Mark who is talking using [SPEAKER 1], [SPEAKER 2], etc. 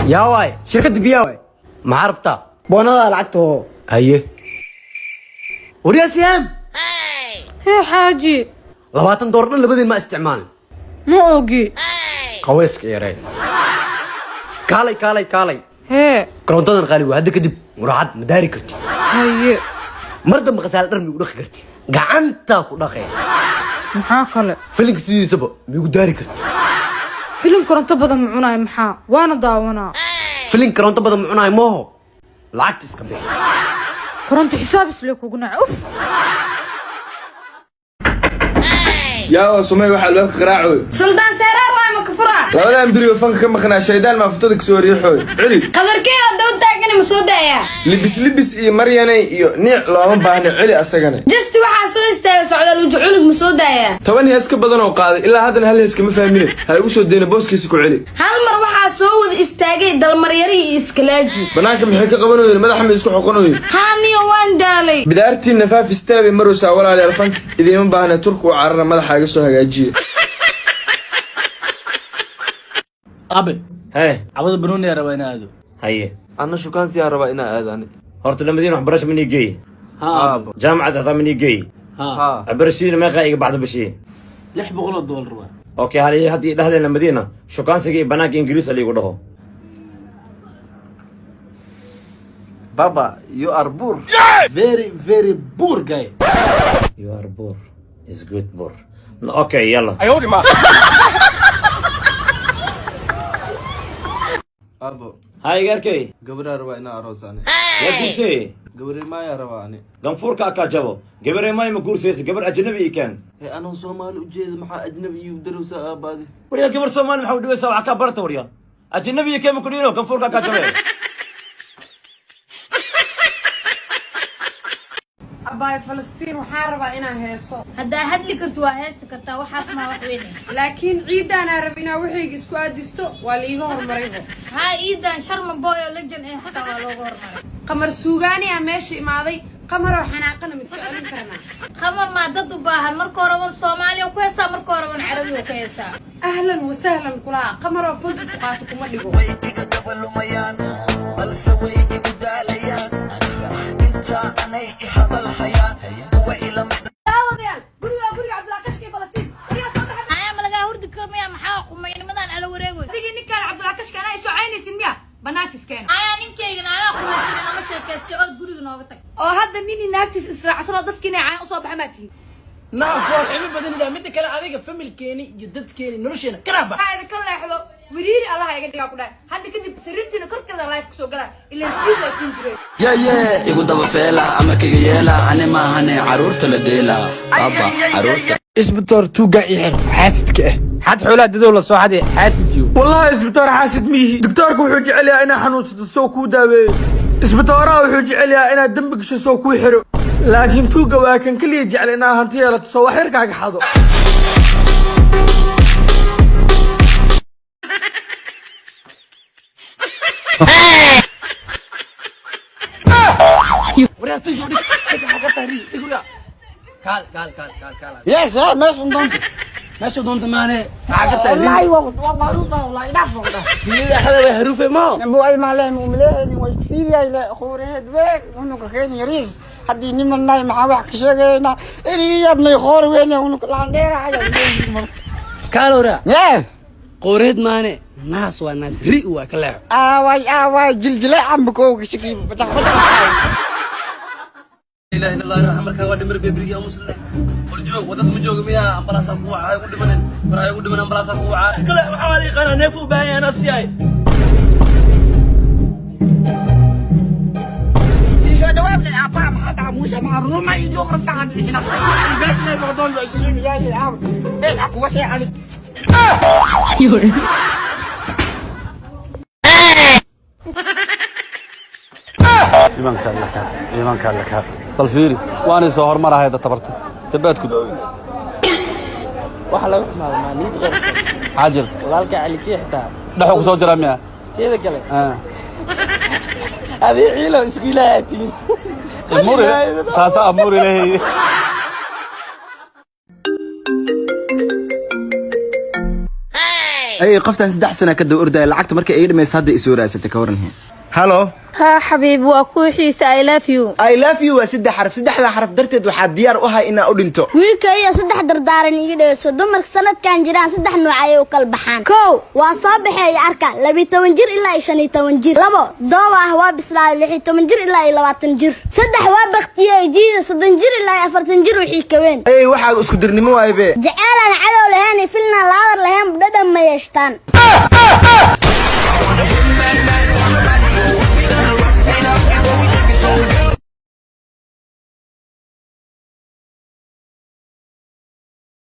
[SPEAKER 1] يا واي شركة بياوي ما عرفتها
[SPEAKER 2] بونا لعبته
[SPEAKER 1] هيه وريا سيام
[SPEAKER 3] يا حاجي
[SPEAKER 1] لباتن دورنا اللي بدي ما استعمال
[SPEAKER 3] ما اوقي
[SPEAKER 1] قويسك يا ري كالي
[SPEAKER 3] هي
[SPEAKER 1] كرونتون غالي هذا كدب مراعاة مداري كرتي
[SPEAKER 3] هي
[SPEAKER 1] مرد مغسال درمي ودخ كرتي قعنتا كدخي
[SPEAKER 3] maxaa kale
[SPEAKER 1] فيلم سيسبا ميو داري كرتي
[SPEAKER 3] filim koronto badan ma cunaay maxaa waana daawanaa
[SPEAKER 1] فيلم كرونتو بدل معناي موهو لعقت اسكبي
[SPEAKER 3] koronto xisaab isle kugu nac uf
[SPEAKER 4] يا سمي waxa loo qiraacoy
[SPEAKER 5] سلطان سيرار ما كفرا
[SPEAKER 4] labada amdiri fanka ka maqnaa shaydaan ma fudud soo riixoy cili
[SPEAKER 5] qadarkeeda dawd taagan ma soo daaya
[SPEAKER 4] libis iyo maryanay iyo niic looma baahna cili asagana
[SPEAKER 5] just waxa soo istaaga socdaal uu juculug ma soo daaya
[SPEAKER 4] toban hees ka badan oo qaaday ilaa haddana hal hees kama fahmine ha ugu soo deena booskiisa ku cili
[SPEAKER 5] hal mar waxa soo wada istaagay dalmaryari iyo iskalaaji
[SPEAKER 4] banaanka maxay ka qabanayeen madaxa ma isku xoqonayeen
[SPEAKER 5] haaniyo waan daalay
[SPEAKER 4] bidaartii nafaaf istaabe maruusa walaal fanka idiima baahna turku carana madaxaaga soo hagaajiye
[SPEAKER 6] أبي
[SPEAKER 1] هيه
[SPEAKER 6] عبد بنوني روينا هذا
[SPEAKER 1] هيه
[SPEAKER 7] أنا شو كان سيارة بقى إنا أذاني
[SPEAKER 1] هورت المدينة برش مني جاي
[SPEAKER 6] ها
[SPEAKER 1] جامعة هذا مني جاي
[SPEAKER 6] ها
[SPEAKER 1] عبرشين ما غايق بعد بشي
[SPEAKER 6] لح بغلط دول روا
[SPEAKER 1] اوكي هذه هدي دهلنا المدينة شو كان سيجي بناك انجليز اللي يقولوا
[SPEAKER 7] بابا يو ار بور
[SPEAKER 6] very poor guy
[SPEAKER 1] You are poor is good poor اوكي يلا
[SPEAKER 7] أبو
[SPEAKER 1] هاي غيركي
[SPEAKER 7] قبل أروى إنا أروساني
[SPEAKER 1] يا كوسي
[SPEAKER 7] قبل ما يرواني
[SPEAKER 1] غنفور كاكا جابو قبل ما يمكور سيسي قبل اجنبي كان
[SPEAKER 7] إيه أنا صومال وجيد مع أجنبي ودروس أبادي
[SPEAKER 1] وريا قبل سومان محاول دويسا وعكا برتا وريا اجنبي كان مكورينو غنفور كاكا جابو
[SPEAKER 3] abaay falastiin waxaan rabaa inaan heeso
[SPEAKER 5] hadda hadli karto waa hees kartaa waxa ma wax weyn
[SPEAKER 3] laakiin ciidaan aan rabaa inaan waxayga isku aadisto waa liiga hormaraybo
[SPEAKER 5] ha iidan sharma boy oo legend ee xataa waa looga hormaray
[SPEAKER 3] qamar suugaani ah meesha imaaday qamaroo xanaaqana ma iska celin karnaa
[SPEAKER 5] qamar ma dad u baahan marka hore war Soomaaliya ku heesaa marka hore war Carabi ku heesaa
[SPEAKER 3] ahlan wa sahlan kula qamaroo fudud ku qaato kuma dhigo oo hadda nini naagtiis israacsan oo dadkiina caan u soo baxay ma tihin
[SPEAKER 6] نعم فوق عمي بدن إذا مدة كلا عليك فمل كيني جدد كيني نرشنا كرابة
[SPEAKER 3] هذا كل لحظة وريري الله يقدر يقول هذا كده بسرتنا كل كذا لايف كسو قرا إلا الفيزا يكون جري
[SPEAKER 8] يا يقول دبا فيلا أما كي يلا أنا ما هني عرورت لديلا بابا عرورت
[SPEAKER 2] اسبتور توقع يحر حاسدك حد حولات دولة سو حد حاسد
[SPEAKER 4] والله اسبتور حاسد ميهي دكتورك wuxuu jecel yahay inaa xanuunsado soo ku daaweeyo isbitooraha wuxuu jecel yahay inaa dambi gasho soo ku xiro laakiin tuuga waa kan kaliya jecel inaa hanti yeelato soo wax yar kaaga xado
[SPEAKER 6] وريا تيجي ودي حاجة تهري تقول يا كال
[SPEAKER 2] يا سا ما صندوق
[SPEAKER 6] ما شو دون تمانه حاجة تهري
[SPEAKER 2] والله والله يدافع
[SPEAKER 6] في أحد هروفه ما
[SPEAKER 2] نبو أي معلم مملين ويكفير يا خوري دوك ونك كين يريس حدي نمن ناي مع واحد كشجينا إلي يا ابني خور وين ونك لاندير حاجة
[SPEAKER 6] كالورا
[SPEAKER 2] يا
[SPEAKER 6] قريد مانه ناس وناس ريء وكلاه
[SPEAKER 2] آواي جلجلة عم بكو كشكي بتاع
[SPEAKER 6] لا إله إلا الله الرحمن الرحيم ودمر بيبري يا مسلم والجوع ودت مجوع ميا أمبلاس أبوع هاي ودمن براي ودمن أمبلاس أبوع كلا حوالي قنا نفو باي أنا سياي
[SPEAKER 2] إذا دوام للأبا ما تعموش مع روما يدوخ رفتعن فينا بس لا تقول له اسمي يا العم إيه أقوى شيء عليك
[SPEAKER 7] إيمان كان لك هذا طلفيري وأنا سهر مرة هذا تبرت سبات كده
[SPEAKER 6] وحلا وحنا ما نيت غير
[SPEAKER 7] عاجل
[SPEAKER 6] والله عليك حتى
[SPEAKER 7] دحوك سو جرا ميا
[SPEAKER 6] تيدا كله هذه عيلة اسكيلاتي
[SPEAKER 7] أموري تاسا أموري لهي
[SPEAKER 8] اي قفتان 6 سنه كدب orday lacagta markay ay dhimaysay hadda isoo raasatay ka waran hello
[SPEAKER 5] ها حبيبي waa xiisa I love you
[SPEAKER 8] I love you waa 3 xaraf 3 xaraf darteed waxa diyaar u ahay inaa u dhinto
[SPEAKER 9] wiilka iyo 3 dardaaran iga dhayso dumarka sanadkan jiraan 3 nooc ay u kala baxaan kow waa soo baxay arka 12 jir ilaa 15 jir labo dooba ah waa bislaa 16 jir ilaa 20 jir saddex waa baqtiyay jiida 30 jir ilaa 40 jir wixii ka weyn
[SPEAKER 8] ay waxa isku dirnimo waaybe
[SPEAKER 9] jacayl aan cadow lahayn filna laadar lahayn dhadhan ma yeeshtaan